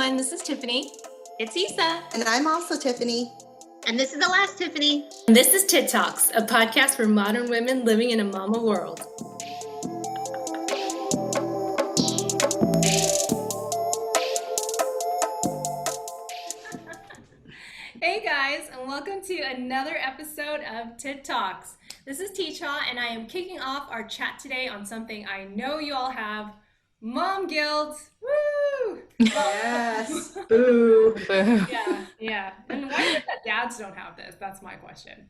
everyone. This is Tiffany. It's Issa. And I'm also Tiffany. And this is the last Tiffany. And this is TITT Talks, a podcast for modern women living in a mama world. Hey guys, and welcome to another episode of TITT Talks. This is TCha, and I am kicking off our chat today on something I know you all have, mom guilt. Woo! Yes. Boo. Yeah. And why is it that dads don't have this? That's my question.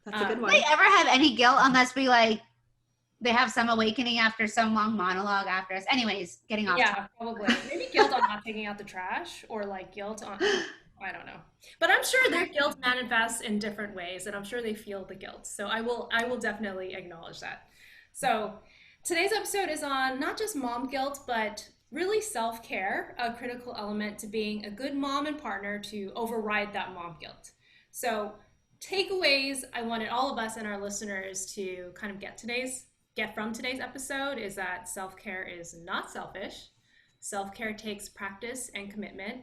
That's a good one. Do they ever have any guilt unless we they have some awakening after some long monologue after us? Anyways, getting off. Yeah, probably. Maybe guilt on not taking out the trash, or like guilt on, I don't know. But I'm sure their guilt manifests in different ways, and I'm sure they feel the guilt. So I will definitely acknowledge that. So today's episode is on not just mom guilt, but really self-care, a critical element to being a good mom and partner to override that mom guilt. So takeaways I wanted all of us and our listeners to kind of get from today's episode is that self-care is not selfish. Self-care takes practice and commitment.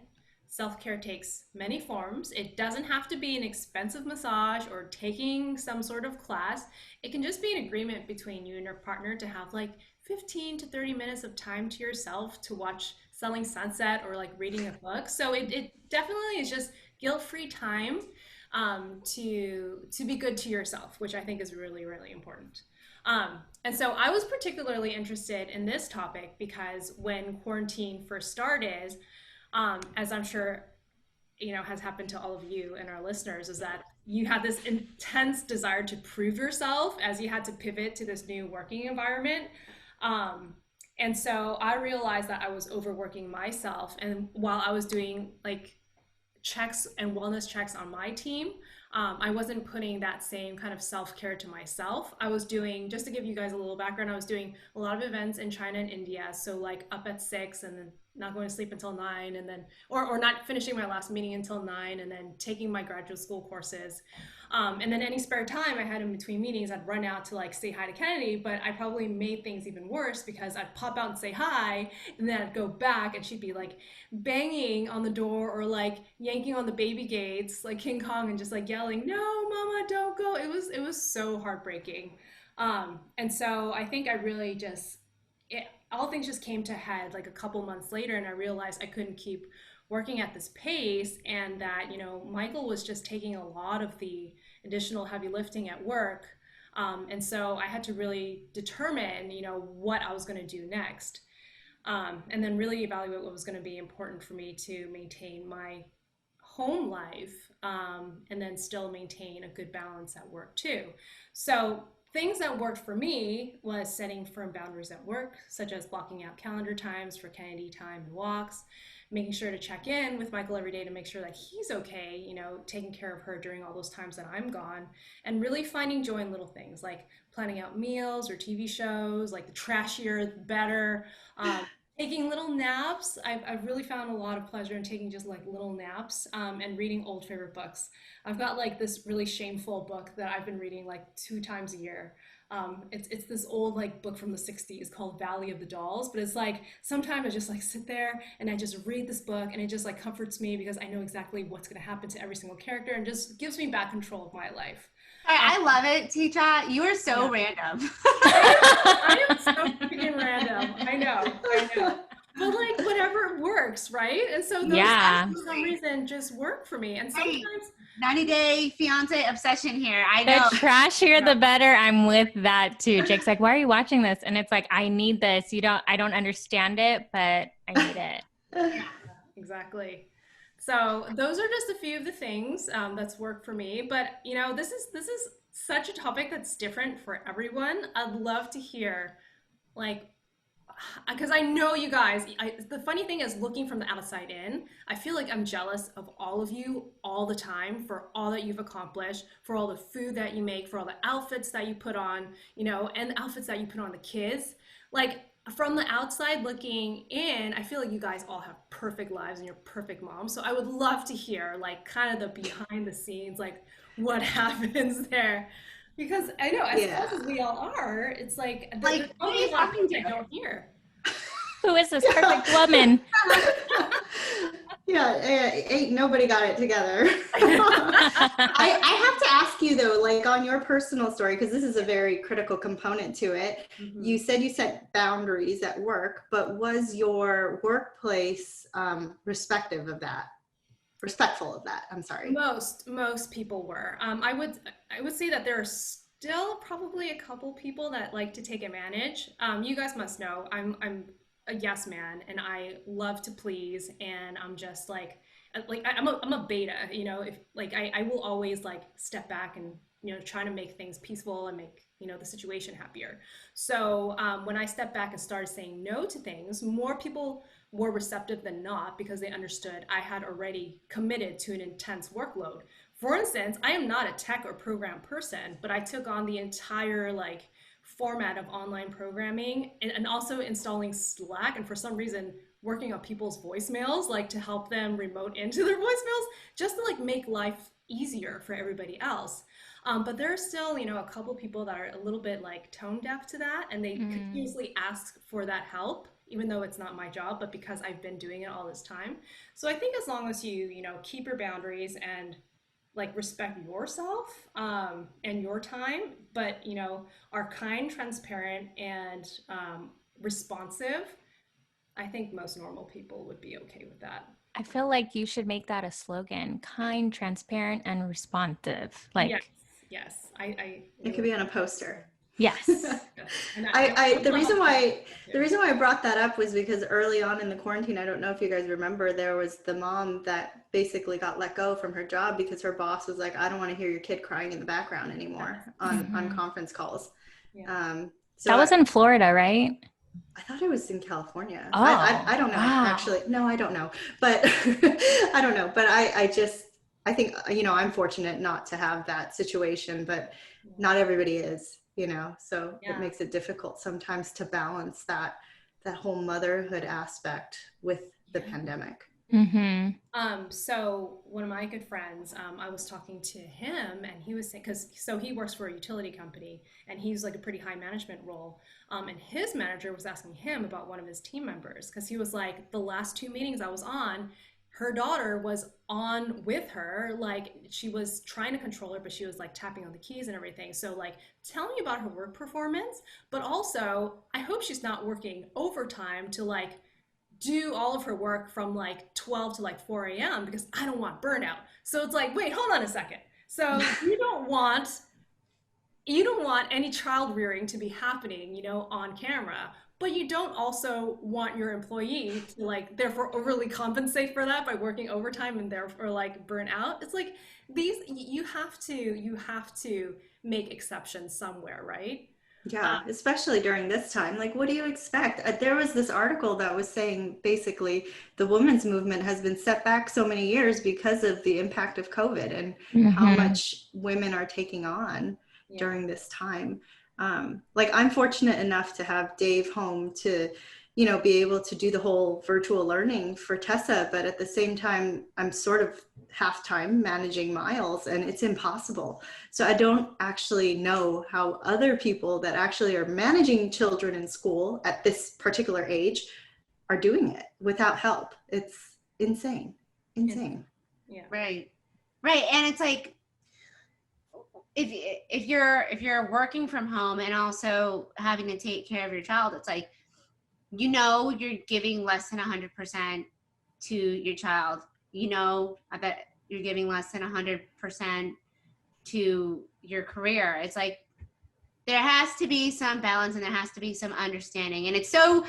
Self-care takes many forms. It doesn't have to be an expensive massage or taking some sort of class. It can just be an agreement between you and your partner to have like 15 to 30 minutes of time to yourself to watch Selling Sunset or like reading a book. So it definitely is just guilt-free time to be good to yourself, which I think is really, really important. And so I was particularly interested in this topic because when quarantine first started, as I'm sure, has happened to all of you and our listeners, is that you had this intense desire to prove yourself as you had to pivot to this new working environment. And so I realized that I was overworking myself. And while I was doing like checks and wellness checks on my team, I wasn't putting that same kind of self-care to myself. I was doing, just to give you guys a little background, I was doing a lot of events in China and India. So like up at 6 and then not going to sleep until 9 and then, or not finishing my last meeting until 9 and then taking my graduate school courses. And then any spare time I had in between meetings, I'd run out to like say hi to Kennedy, but I probably made things even worse because I'd pop out and say hi and then I'd go back and she'd be like banging on the door or like yanking on the baby gates like King Kong and just like yelling, "No, mama, don't go." It was so heartbreaking. And so I think I really all things just came to head like a couple months later, and I realized I couldn't keep working at this pace, and that Michael was just taking a lot of the additional heavy lifting at work, and so I had to really determine what I was going to do next, and then really evaluate what was going to be important for me to maintain my home life, and then still maintain a good balance at work too. So things that worked for me was setting firm boundaries at work, such as blocking out calendar times for Kennedy time and walks, making sure to check in with Michael every day to make sure that he's okay, taking care of her during all those times that I'm gone, and really finding joy in little things like planning out meals or TV shows, like the trashier, the better, taking little naps. I've really found a lot of pleasure in taking just like little naps, and reading old favorite books. I've got like this really shameful book that I've been reading like 2 times a year. It's this old like book from the 60s called Valley of the Dolls, but it's like sometimes I just like sit there and I just read this book and it just like comforts me because I know exactly what's going to happen to every single character and just gives me back control of my life. I love it, TCha. You are so random. I am so freaking random. I know. But like whatever works, right? And so those things for some reason just work for me. And sometimes 90-day fiance obsession here. I know. The trashier, the better. I'm with that too. Jake's like, "Why are you watching this?" And it's like, I need this. I don't understand it, but I need it. Yeah, exactly. So those are just a few of the things that's worked for me. But this is such a topic that's different for everyone. I'd love to hear, because I know you guys, the funny thing is looking from the outside in, I feel like I'm jealous of all of you all the time for all that you've accomplished, for all the food that you make, for all the outfits that you put on, and the outfits that you put on the kids. Like from the outside looking in, I feel like you guys all have perfect lives and you're perfect moms. So I would love to hear like kind of the behind the scenes, like what happens there. Because I know, as close as we all are, it's like there's only a lot of things I don't hear. Who is this perfect woman? Ain't nobody got it together. I have to ask you though, like on your personal story, because this is a very critical component to it. You said you set boundaries at work, but was your workplace respectful of that? I'm sorry. Most people were. I would say that there are still probably a couple people that like to take advantage. You guys must know I'm a yes man, and I love to please, and I'm just I'm a beta, you know. If like I will always like step back and trying to make things peaceful and make the situation happier. So when I stepped back and started saying no to things, more people were receptive than not, because they understood I had already committed to an intense workload. For instance, I am not a tech or program person, but I took on the entire format of online programming, and also installing Slack, and for some reason working on people's voicemails, to help them remote into their voicemails, just to make life easier for everybody else. But there are still, a couple people that are a little bit tone deaf to that, and they continuously ask for that help, even though it's not my job, but because I've been doing it all this time. So I think as long as you, keep your boundaries and respect yourself and your time, but are kind, transparent, and responsive, I think most normal people would be okay with that. I feel like you should make that a slogan: kind, transparent, and responsive. Yes. It could be on a poster. Yes. The reason why I brought that up was because early on in the quarantine, I don't know if you guys remember, there was the mom that basically got let go from her job because her boss was like, I don't want to hear your kid crying in the background anymore on conference calls. Yeah. So that was in Florida, right? I thought it was in California. Oh, I don't know. wow. Actually, no, I don't know. But I don't know. But I think, I'm fortunate not to have that situation, but not everybody is, so it makes it difficult sometimes to balance that whole motherhood aspect with the pandemic. So one of my good friends, I was talking to him, and he was saying, so he works for a utility company, and he's a pretty high management role. And his manager was asking him about one of his team members, because he was like, the last 2 meetings I was on, her daughter was on with her, she was trying to control her, but she was tapping on the keys and everything. So tell me about her work performance, but also I hope she's not working overtime to do all of her work from 12 to 4 a.m. because I don't want burnout. So it's wait, hold on a second. So you don't want any child rearing to be happening, on camera, but you don't also want your employee to therefore overly compensate for that by working overtime and therefore burn out. It's you have to make exceptions somewhere, right? Yeah, especially during this time. What do you expect? There was this article that was saying basically the women's movement has been set back so many years because of the impact of COVID and how much women are taking on during this time. I'm fortunate enough to have Dave home to, be able to do the whole virtual learning for TCha, but at the same time, I'm sort of half-time managing Miles, and it's impossible. So I don't actually know how other people that actually are managing children in school at this particular age are doing it without help. It's insane. Yeah. Right. And it's if you're working from home and also having to take care of your child, it's you're giving less than 100% to your child. I bet you're giving less than 100% to your career. It's there has to be some balance, and there has to be some understanding. And it's so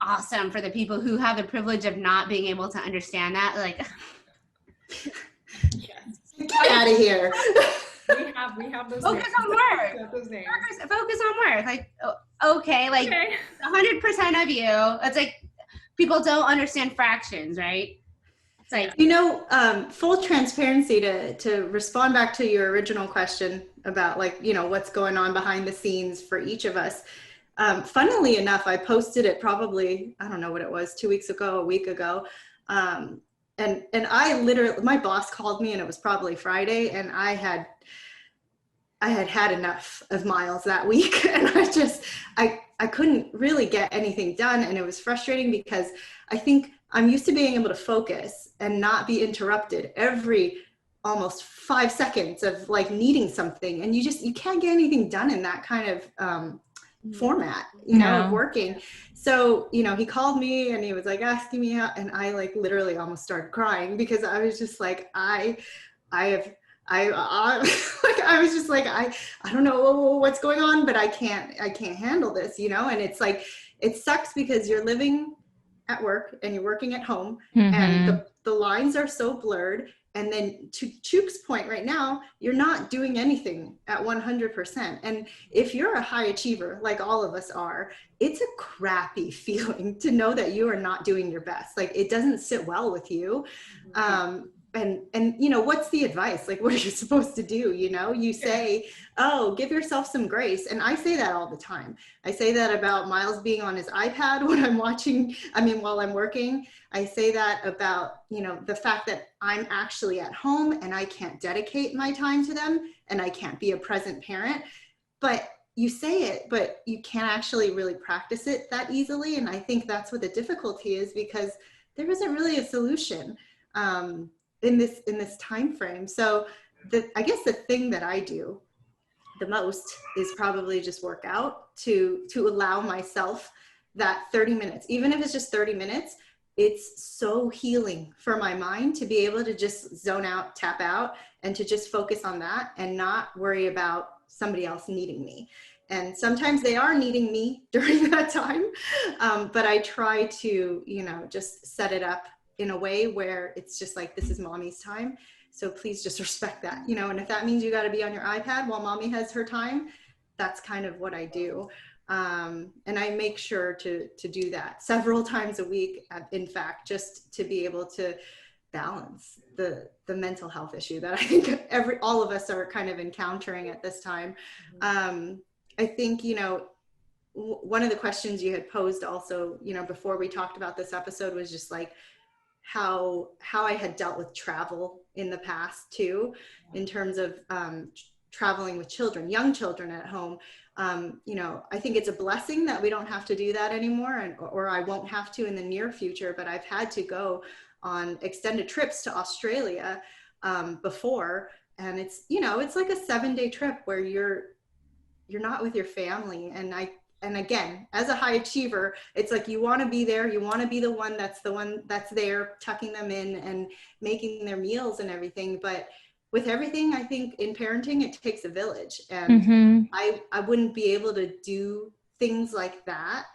awesome for the people who have the privilege of not being able to understand that. Get out of here. We have those focus names. on work. We have those names. Focus on work. Okay, 100% of you. It's people don't understand fractions, right? It's full transparency to respond back to your original question about what's going on behind the scenes for each of us. Funnily enough, I posted it probably, I don't know what it was, 2 weeks ago, a week ago. And I literally, my boss called me, and it was probably Friday, and I had enough of Miles that week, and I couldn't really get anything done, and it was frustrating because I think I'm used to being able to focus and not be interrupted every almost 5 seconds of like needing something. And you can't get anything done in that kind of format, of working. So, he called me and he was like asking me out, and I like literally almost started crying because I was just like, like I was just like, I don't know what's going on, but I can't handle this, and it's like, it sucks because you're living at work and you're working at home, and the lines are so blurred. And then to Chuk's point right now, you're not doing anything at 100%. And if you're a high achiever, like all of us are, it's a crappy feeling to know that you are not doing your best. Like, it doesn't sit well with you. And what's the advice? Like, what are you supposed to do? You say, oh, give yourself some grace. And I say that all the time. I say that about Miles being on his iPad while I'm working. I say that about, the fact that I'm actually at home and I can't dedicate my time to them and I can't be a present parent. But you say it, but you can't actually really practice it that easily. And I think that's what the difficulty is, because there isn't really a solution in this time frame. So I guess the thing that I do the most is probably just work out to allow myself that 30 minutes, even if it's just 30 minutes. It's so healing for my mind to be able to just zone out, tap out, and to just focus on that and not worry about somebody else needing me. And sometimes they are needing me during that time. But I try to, just set it up in a way where it's just like, this is mommy's time. So please just respect that, and if that means you got to be on your iPad while mommy has her time, that's kind of what I do. And I make sure to do that several times a week, in fact, just to be able to balance the mental health issue that I think all of us are kind of encountering at this time. I think, one of the questions you had posed also, before we talked about this episode, was just like how I had dealt with travel in the past too, in terms of traveling with young children at home. I think it's a blessing that we don't have to do that anymore, or I won't have to in the near future, but I've had to go on extended trips to Australia before. And it's, it's like a 7-day trip where you're not with your family. And again, as a high achiever, it's like, you want to be there. You want to be the one that's there, tucking them in and making their meals and everything. But with everything, I think in parenting, it takes a village. And I wouldn't be able to do things like that,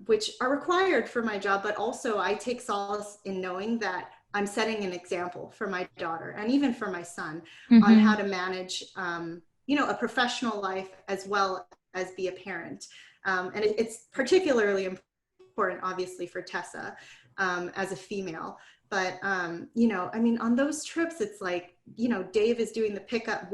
which are required for my job. But also I take solace in knowing that I'm setting an example for my daughter and even for my son on how to manage, a professional life as well as be a parent. And it's particularly important, obviously, for TCha as a female. But, on those trips, it's like, Dave was doing the pickup,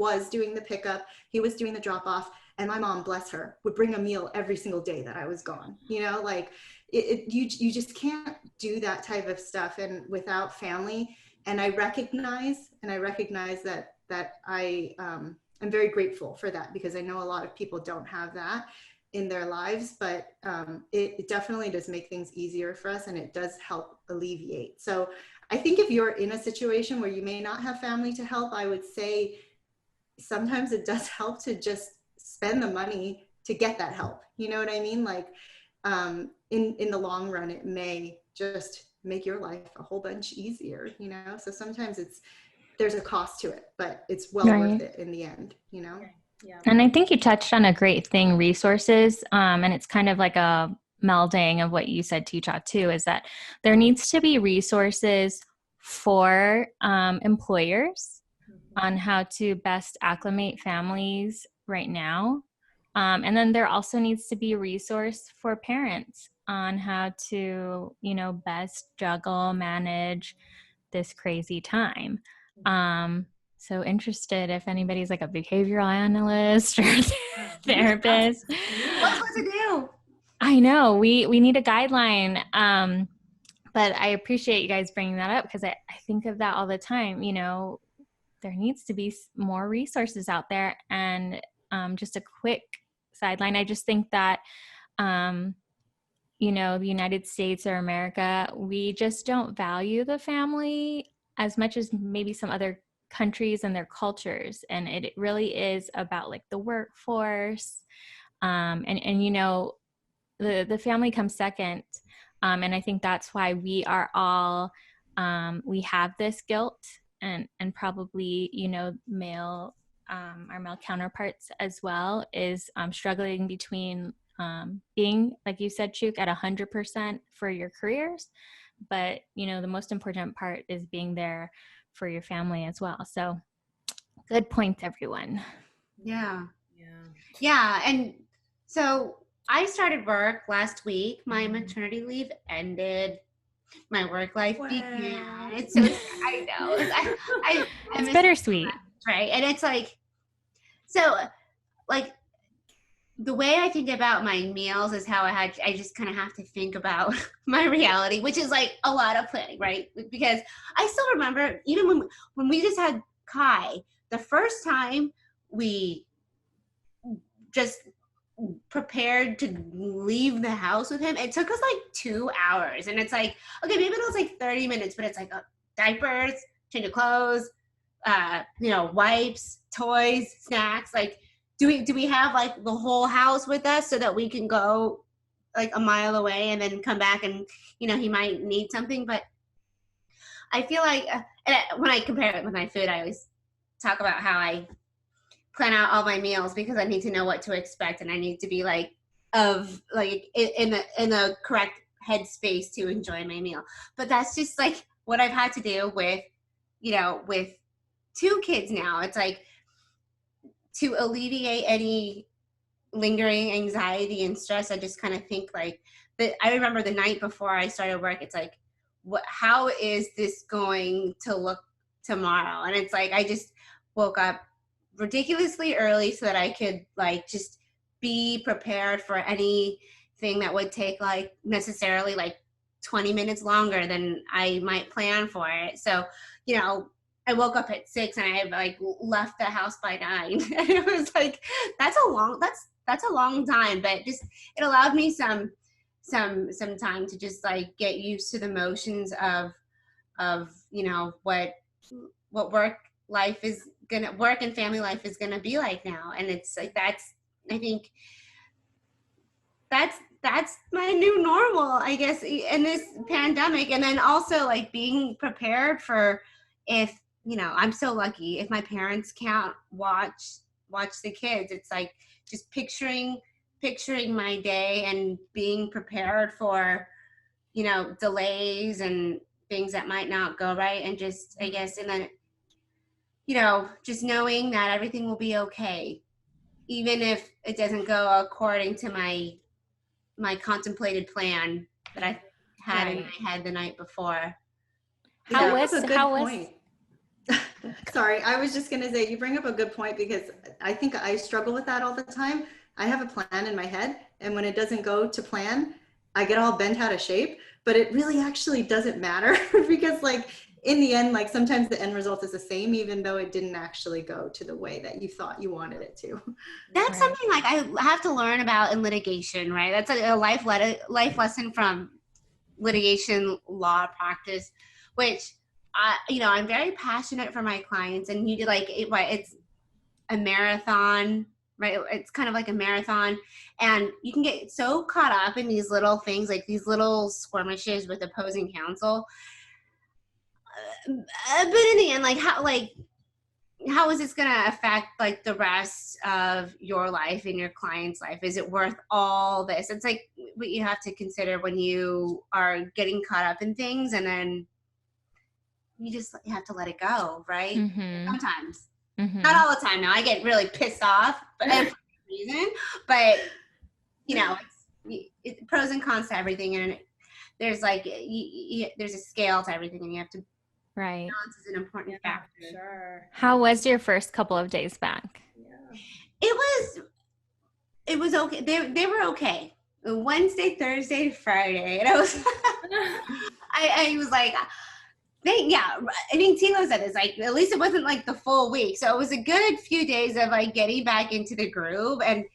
he was doing the drop off, and my mom, bless her, would bring a meal every single day that I was gone, like you just can't do that type of stuff and without family. And I recognize that I'm very grateful for that, because I know a lot of people don't have that in their lives, but it definitely does make things easier for us, and it does help alleviate. So I think if you're in a situation where you may not have family to help, I would say sometimes it does help to just spend the money to get that help. You know what I mean? Like in the long run, it may just make your life a whole bunch easier, So sometimes there's a cost to it, but it's well worth it in the end, Yeah. And I think you touched on a great thing, resources. And it's kind of like a melding of what you said, TCha, too, is that there needs to be resources for employers on how to best acclimate families right now. And then there also needs to be a resource for parents on how to, best juggle, manage this crazy time. So interested if anybody's like a behavioral analyst or therapist. What's what to do? I know we need a guideline. But I appreciate you guys bringing that up, because I think of that all the time. There needs to be more resources out there. And just a quick sideline, I just think that, the United States or America, we just don't value the family as much as maybe some other countries and their cultures. And it really is about like the workforce. And the family comes second. And I think that's why we are all, we have this guilt and probably, male, our male counterparts as well is struggling between being, like you said, Chuk, at 100% for your careers. But, the most important part is being there for your family as well. So good points, everyone. Yeah. And so I started work last week. My maternity leave ended. My work life began. It's so I know. It's bittersweet. Right. And it's like, so like the way I think about my meals is how I just kind of have to think about my reality, which is like a lot of planning, right? Because I still remember even when we just had Kai, the first time we just prepared to leave the house with him, it took us like 2 hours. And it's like, okay, maybe it was like 30 minutes, but it's like diapers, change of clothes, wipes, toys, snacks. Like, do we have like the whole house with us so that we can go like a mile away and then come back and, he might need something. But I feel like when I compare it with my food, I always talk about how I plan out all my meals because I need to know what to expect and I need to be in the correct headspace to enjoy my meal. But that's just like what I've had to do with 2 kids now. It's like to alleviate any lingering anxiety and stress, I just kind of think like that. I remember the night before I started work, it's like, how is this going to look tomorrow? And it's like, I just woke up ridiculously early so that I could like just be prepared for anything that would take like necessarily like 20 minutes longer than I might plan for it. So, I woke up at 6 and I had like left the house by 9. And it was like, that's a long time, but just, it allowed me some time to just like get used to the motions of what work and family life is gonna be like now. And it's like, I think that's my new normal, I guess, in this pandemic. And then also like being prepared for if, I'm so lucky if my parents can't watch the kids. It's like just picturing my day and being prepared for, delays and things that might not go right. And just, I guess, and then, just knowing that everything will be okay, even if it doesn't go according to my contemplated plan that I had in my head the night before. Sorry, I was just going to say, you bring up a good point because I think I struggle with that all the time. I have a plan in my head, and when it doesn't go to plan, I get all bent out of shape, but it really actually doesn't matter because like in the end, like sometimes the end result is the same, even though it didn't actually go to the way that you thought you wanted it to. That's something like I have to learn about in litigation, right? That's a life lesson from litigation law practice, which I'm very passionate for my clients, and you do like it's a marathon, right? It's kind of like a marathon, and you can get so caught up in these little things, like these little skirmishes with opposing counsel. But in the end, like how is this going to affect like the rest of your life and your client's life? Is it worth all this? It's like what you have to consider when you are getting caught up in things, and then you have to let it go, right? Mm-hmm. Sometimes. Mm-hmm. Not all the time. Now I get really pissed off, but for no reason. But it's pros and cons to everything, and there's like there's a scale to everything, and you have to. Right. Balance is an important factor. Sure. How was your first couple of days back? Yeah. It was okay. They were okay. Wednesday, Thursday, Friday, and I was I was like. I mean, Tilo said this, like, at least it wasn't like the full week. So it was a good few days of like getting back into the groove and,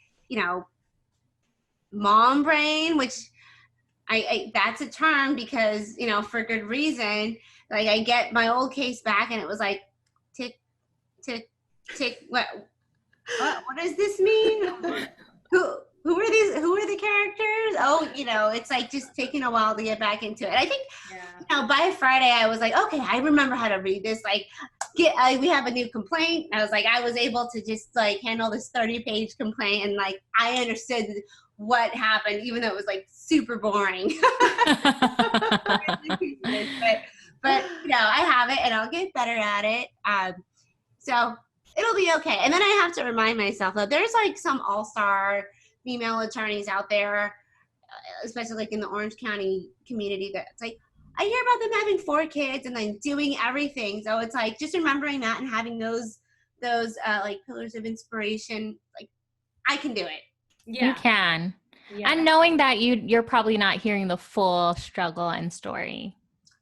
mom brain, which I that's a term because, you know, for good reason. Like I get my old case back and it was like tick, tick, tick. What does this mean? Who are these? Who are the characters? Oh, you know, it's like just taking a while to get back into it. I think, you know, by Friday I was like, okay, I remember how to read this. Like, we have a new complaint. I was like, I was able to just like handle this 30-page complaint, and like I understood what happened, even though it was like super boring. but you know, I have it, and I'll get better at it. So it'll be okay. And then I have to remind myself that there's like some all-star female attorneys out there, especially like in the Orange County community, that's like, I hear about them having 4 kids and then doing everything. So it's like just remembering that and having those like pillars of inspiration. Like I can do it. You can. Yeah. And knowing that you're probably not hearing the full struggle and story.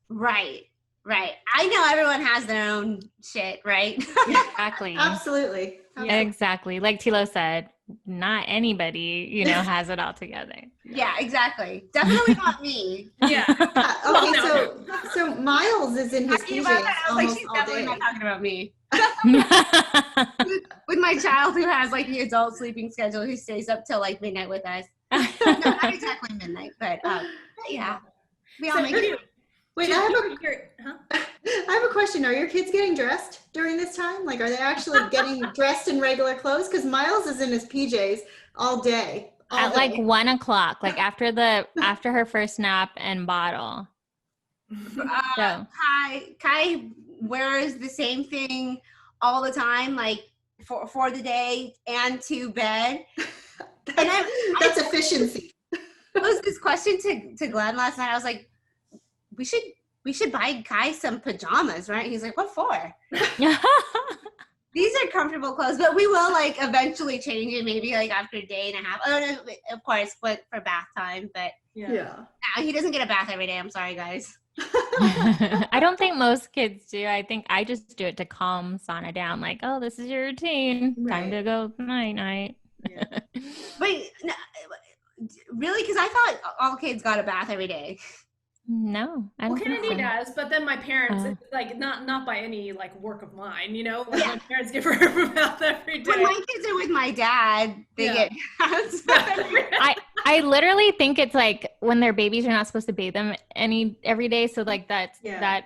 Right. I know everyone has their own shit, right? Exactly. Absolutely. Exactly. Like Tilo said, not anybody, you know, has it all together. Yeah, exactly. Definitely not me. Yeah. Okay, so Miles is in his PJs I was like, she's definitely not talking about me. With my child who has like the adult sleeping schedule, who stays up till like midnight with us. No, not exactly midnight, but yeah. We all make it. Wait, I have a question. Are your kids getting dressed during this time? Like, are they actually getting dressed in regular clothes? Because Miles is in his PJs all day. At like 1 o'clock, like after her first nap and bottle. So. Kai wears the same thing all the time, like for the day and to bed. That's efficiency. I posed this question to Glenn last night. I was like, we should buy Kai some pajamas, right? He's like, what for? These are comfortable clothes, but we will like eventually change it, maybe like after a day and a half. Oh, no, of course, but for bath time. But yeah, he doesn't get a bath every day. I'm sorry, guys. I don't think most kids do. I think I just do it to calm Sana down. Like, oh, this is your routine. Right. Time to go night. Yeah. Wait, no, really? Because I thought all kids got a bath every day. No, I don't Kennedy think so. does, but then my parents, like not by any like work of mine, you know. Like my parents give her a bath every day. When my kids are with my dad, they get baths. I literally think it's like when they're babies, you're not supposed to bathe them every day, so like that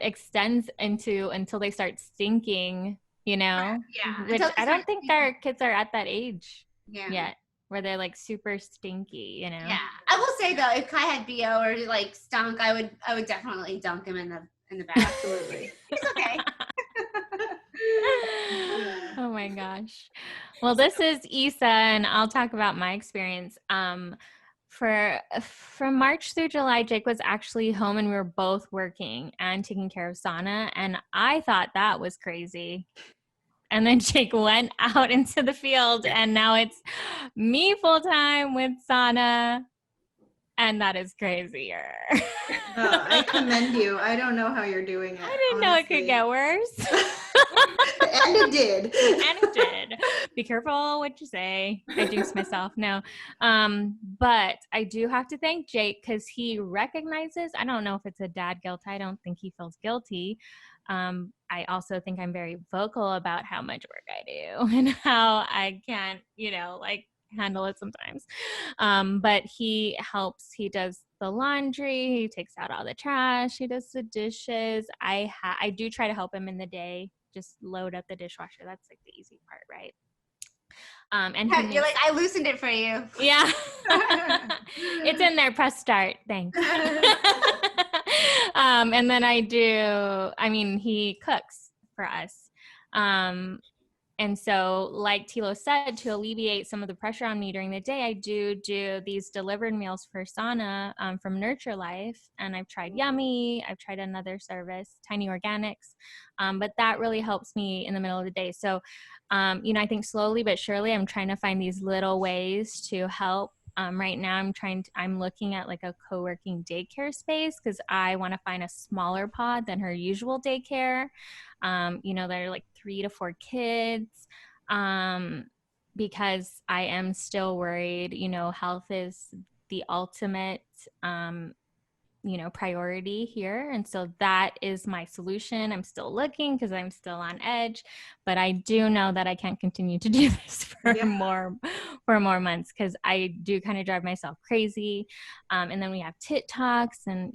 extends into until they start stinking, you know. Yeah, which I don't think our kids are at that age yet, where they're like super stinky, you know. Yeah, I will say though, if Kai had BO or like stunk, I would definitely dunk him in the bath. Absolutely. It's okay. Oh my gosh. Well, this is Issa, and I'll talk about my experience. From March through July, Jake was actually home, and we were both working and taking care of Sana, and I thought that was crazy. And then Jake went out into the field, and now it's me full time with Sana, and that is crazier. I commend you. I don't know how you're doing it. I didn't know it could get worse. And it did. And it did. Be careful what you say. I jinxed myself. No. But I do have to thank Jake because he recognizes, I don't know if it's a dad guilt. I don't think he feels guilty. I also think I'm very vocal about how much work I do and how I can't, like handle it sometimes. But he helps. He does the laundry. He takes out all the trash. He does the dishes. I do try to help him in the day. Just load up the dishwasher. That's like the easy part, right? And you're like, I loosened it for you. Yeah. It's in there. Press start. Thanks. And then he cooks for us. And so like Tilo said, to alleviate some of the pressure on me during the day, I do these delivered meals for Sana from Nurture Life. And I've tried Yummy. I've tried another service, Tiny Organics. But that really helps me in the middle of the day. So, I think slowly but surely I'm trying to find these little ways to help. Right now I'm looking at like a co-working daycare space because I want to find a smaller pod than her usual daycare. That are like 3 to 4 kids, because I am still worried, health is the ultimate, priority here. And so that is my solution. I'm still looking because I'm still on edge, but I do know that I can't continue to do this for more months, because I do kind of drive myself crazy. And then we have TITT Talks, and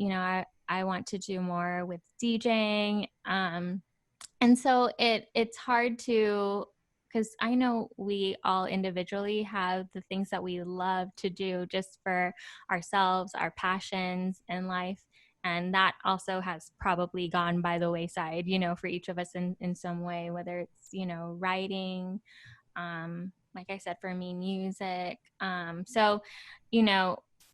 I want to do more with DJing. And so it's hard to, because I know we all individually have the things that we love to do just for ourselves, our passions in life. And that also has probably gone by the wayside, for each of us in some way, whether it's, writing, like I said, for me, music. So,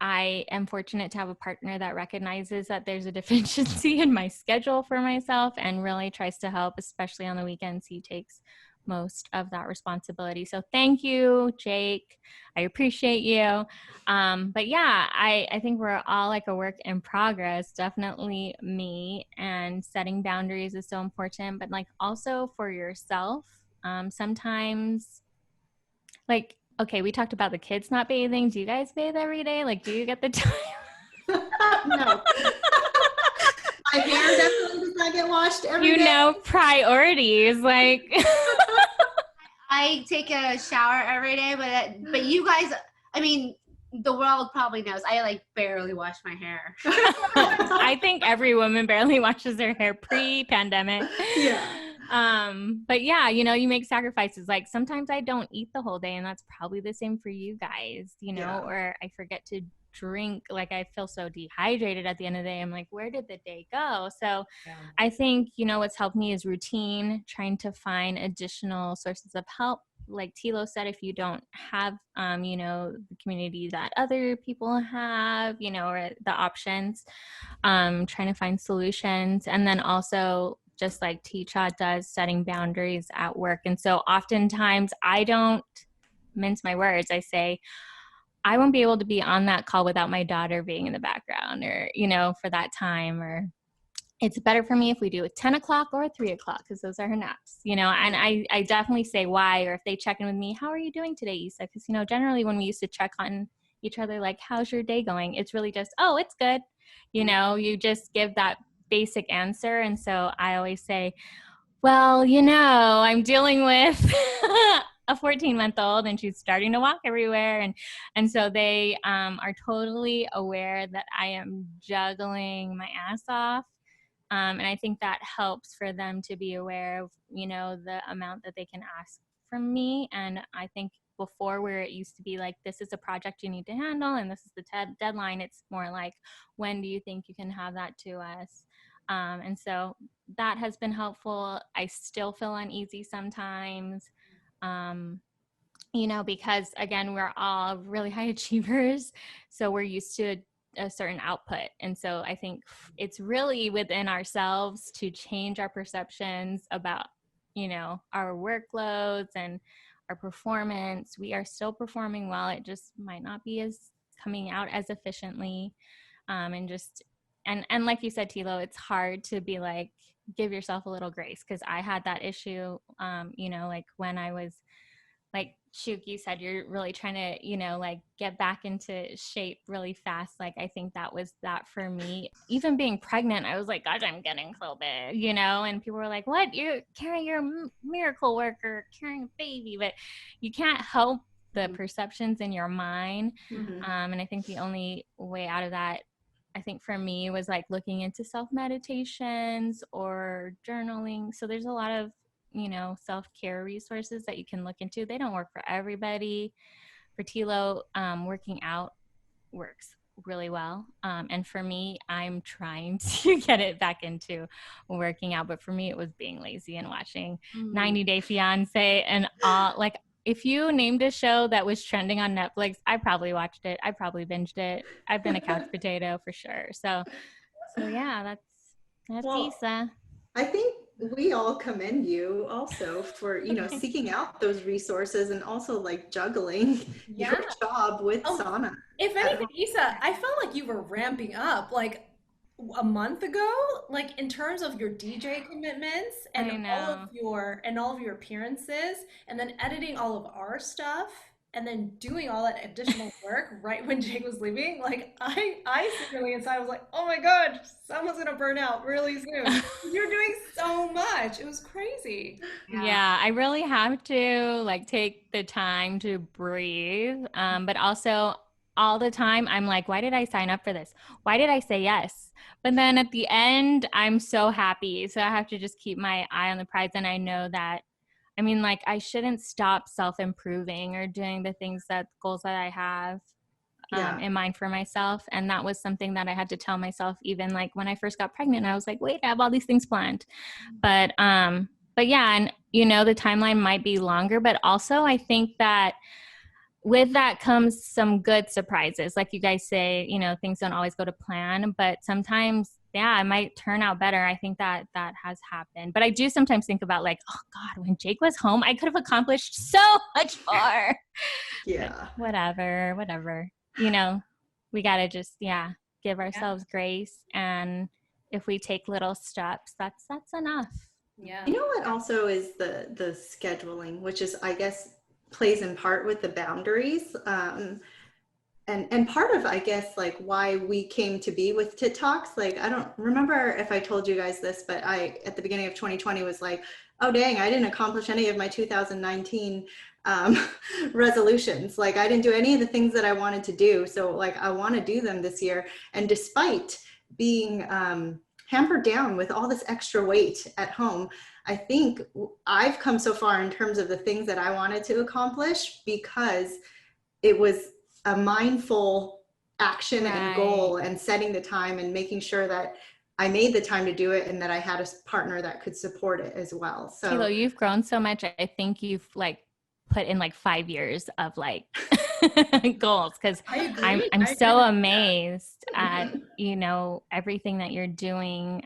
I am fortunate to have a partner that recognizes that there's a deficiency in my schedule for myself and really tries to help, especially on the weekends. He takes most of that responsibility. So thank you, Jake. I appreciate you. But yeah, I think we're all like a work in progress, definitely me, and setting boundaries is so important, but like also for yourself. Sometimes, like, okay, we talked about the kids not bathing. Do you guys bathe every day? Like, do you get the time? No. My hair definitely does not get washed every day. Priorities. Like, I take a shower every day, but you guys, I mean, the world probably knows I like barely wash my hair. I think every woman barely washes their hair pre-pandemic. Yeah. But yeah, you make sacrifices. Like sometimes I don't eat the whole day, and that's probably the same for you guys, or I forget to drink. Like I feel so dehydrated at the end of the day. I'm like, where did the day go? So I think, what's helped me is routine, trying to find additional sources of help. Like Tilo said, if you don't have, the community that other people have, or the options, trying to find solutions. And then also, just like TCha does, setting boundaries at work. And so oftentimes I don't mince my words. I say, I won't be able to be on that call without my daughter being in the background, or, for that time, or it's better for me if we do it 10 o'clock or 3 o'clock, because those are her naps, and I definitely say why, or if they check in with me, how are you doing today, Issa? Because, generally when we used to check on each other, like, how's your day going? It's really just, oh, it's good. You just give that basic answer. And so I always say, well, I'm dealing with a 14-month-old, and she's starting to walk everywhere. And so they are totally aware that I am juggling my ass off. And I think that helps for them to be aware of, the amount that they can ask from me. And I think before, where it used to be like, this is a project you need to handle and this is the deadline, it's more like, when do you think you can have that to us? And so that has been helpful. I still feel uneasy sometimes, because again, we're all really high achievers. So we're used to a certain output. And so I think it's really within ourselves to change our perceptions about, our workloads and our performance. We are still performing well. It just might not be as coming out as efficiently. And like you said, Tilo, it's hard to be like, give yourself a little grace. Cause I had that issue, like when I was, like Shuk, you said you're really trying to, like get back into shape really fast. Like I think that was that for me. Even being pregnant, I was like, gosh, I'm getting so big, and people were like, what? You're carrying your miracle worker, carrying a baby, but you can't help the perceptions in your mind. And I think the only way out of that, I think for me, was like looking into self-meditations or journaling. So there's a lot of self-care resources that you can look into. They don't work for everybody. For Tilo, working out works really well. And for me, I'm trying to get it back into working out. But for me, it was being lazy and watching 90 Day Fiance and all. Like, if you named a show that was trending on Netflix, I probably watched it. I probably binged it. I've been a couch potato for sure. So yeah, that's Issa. I think we all commend you also for, seeking out those resources and also like juggling your job with sauna. If anything, Issa, I felt like you were ramping up like a month ago, like in terms of your DJ commitments and all of your appearances, and then editing all of our stuff. and then doing all that additional work right when Jake was leaving, like I secretly inside was like, oh my God, someone's gonna burn out really soon. You're doing so much. It was crazy. Yeah, I really have to like take the time to breathe. But also all the time I'm like, why did I sign up for this? Why did I say yes? But then at the end, I'm so happy. So I have to just keep my eye on the prize. And I know that, I mean, like I shouldn't stop self-improving or doing the things that goals that I have in mind for myself. And that was something that I had to tell myself, even like when I first got pregnant, I was like, wait, I have all these things planned. But yeah, and you know, the timeline might be longer, but also I think that with that comes some good surprises. Like you guys say, you know, things don't always go to plan, but sometimes, yeah, it might turn out better. I think that that has happened. But I do sometimes think about like, oh God, when Jake was home, I could have accomplished so much more. Yeah. But whatever. You know, we got to just, give ourselves grace. And if we take little steps, that's enough. Yeah. You know what also is the scheduling, which is, I guess, plays in part with the boundaries. And part of, I guess, like why we came to be with TITT Talks, like, I don't remember if I told you guys this, but I, at the beginning of 2020 was like, oh dang, I didn't accomplish any of my 2019 resolutions. Like I didn't do any of the things that I wanted to do. So like, I want to do them this year. And despite being hampered down with all this extra weight at home, I think I've come so far in terms of the things that I wanted to accomplish because it was a mindful action and goal and setting the time and making sure that I made the time to do it and that I had a partner that could support it as well. So Tilo, you've grown so much. I think you've like put in like 5 years of like goals, because I'm so amazed at, you know, everything that you're doing.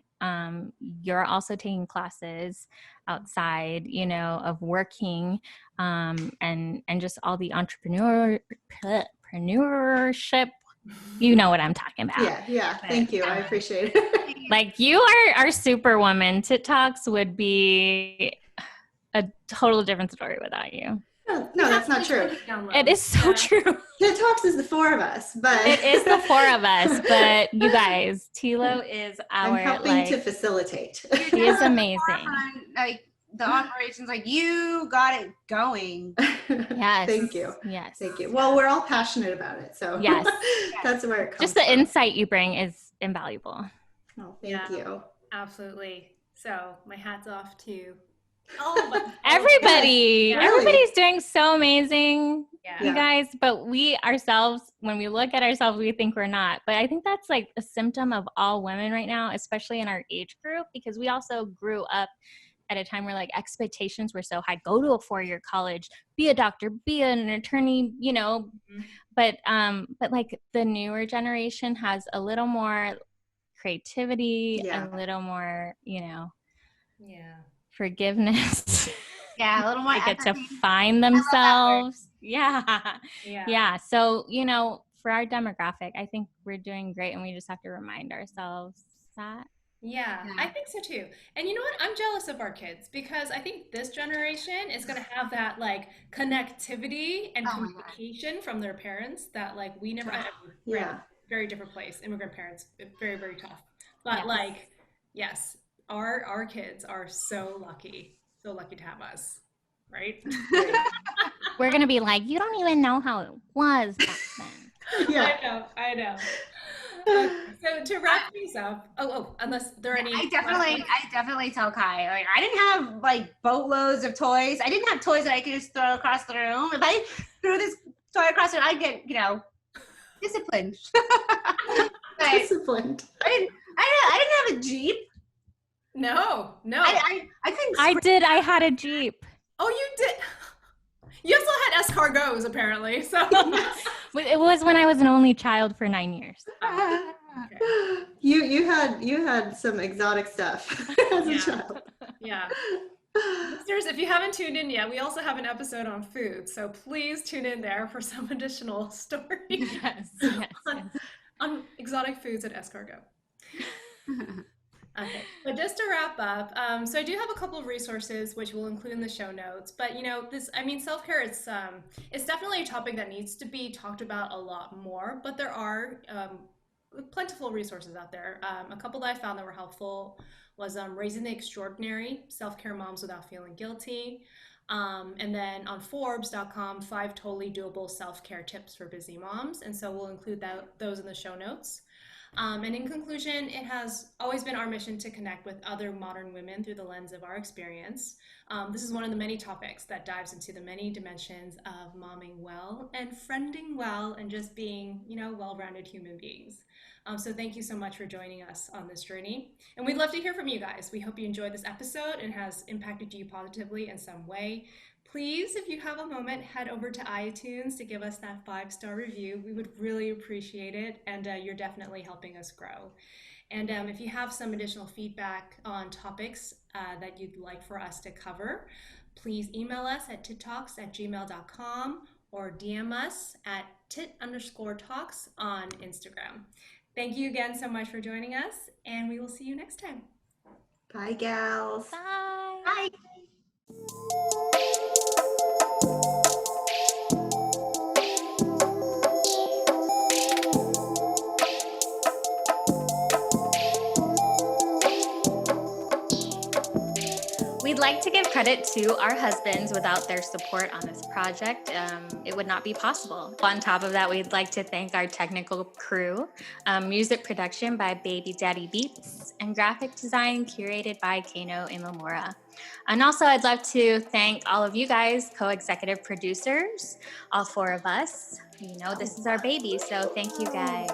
You're also taking classes outside, you know, of working, and just all the entrepreneurship. You know what I'm talking about. Yeah. Thank you. I appreciate it. Like you are superwoman. TITT Talks would be a total different story without you. No, that's not true. It is so true. TITT Talks is the four of us, but it is the four of us. But you guys, Tilo is our I'm helping to facilitate. He is amazing. Like the operations, like you got it going. Yes. Thank you. Yes. Thank you. Well, we're all passionate about it, so yes, that's where it comes. Just the from. insight you bring is invaluable. Oh, thank you. Absolutely. So my hat's off to all of us. Everybody. Yes, Everybody's doing so amazing, you Yeah. guys. But we ourselves, when we look at ourselves, we think we're not. But I think that's like a symptom of all women right now, especially in our age group, because we also grew up at a time where like expectations were so high. Go to a 4-year college, be a doctor, be an attorney, you know. But like the newer generation has a little more creativity, a little more, you know, forgiveness. Yeah, a little more. They get to find themselves. Yeah. So, you know, for our demographic, I think we're doing great, and we just have to remind ourselves that. Yeah, I think so too. And you know what? I'm jealous of our kids because I think this generation is going to have that like connectivity and communication from their parents that like we never had. Very different place. Immigrant parents, very, very tough. But like, yes, our kids are so lucky to have us, right? We're going to be like, you don't even know how it was back then. I know. So to wrap things up, unless there are any, I definitely tell Kai, like I didn't have like boatloads of toys. I didn't have toys that I could just throw across the room. If I threw this toy across the room, I'd get, you know, disciplined. Disciplined. I didn't have a Jeep. No. I couldn't. I had a Jeep. Oh, you did. You also had escargots, apparently. So it was when I was an only child for 9 years. Okay. You had some exotic stuff as a child. Yeah. Listeners, if you haven't tuned in yet, we also have an episode on food, so please tune in there for some additional stories Yes. on exotic foods at escargot. Okay, but just to wrap up, so I do have a couple of resources which we'll include in the show notes. But self-care it's definitely a topic that needs to be talked about a lot more. But there are plentiful resources out there. A couple that I found that were helpful was Raising the Extraordinary: Self-Care Moms Without Feeling Guilty. And then on Forbes.com, 5 totally doable self-care tips for busy moms. And so we'll include those in the show notes. And in conclusion, it has always been our mission to connect with other modern women through the lens of our experience. This is one of the many topics that dives into the many dimensions of momming well and friending well and just being, well-rounded human beings. So thank you so much for joining us on this journey. And we'd love to hear from you guys. We hope you enjoyed this episode and has impacted you positively in some way. Please, if you have a moment, head over to iTunes to give us that 5-star review. We would really appreciate it, and you're definitely helping us grow. And if you have some additional feedback on topics that you'd like for us to cover, please email us at tittalks@gmail.com or DM us at tit_talks on Instagram. Thank you again so much for joining us, and we will see you next time. Bye, gals. Bye. Bye. We'd like to give credit to our husbands. Without their support on this project, it would not be possible. On top of that, we'd like to thank our technical crew, music production by Baby Daddy Beats, and graphic design curated by Kano Imamura. And also, I'd love to thank all of you guys, co-executive producers, all 4 of us. This is our baby, so thank you guys.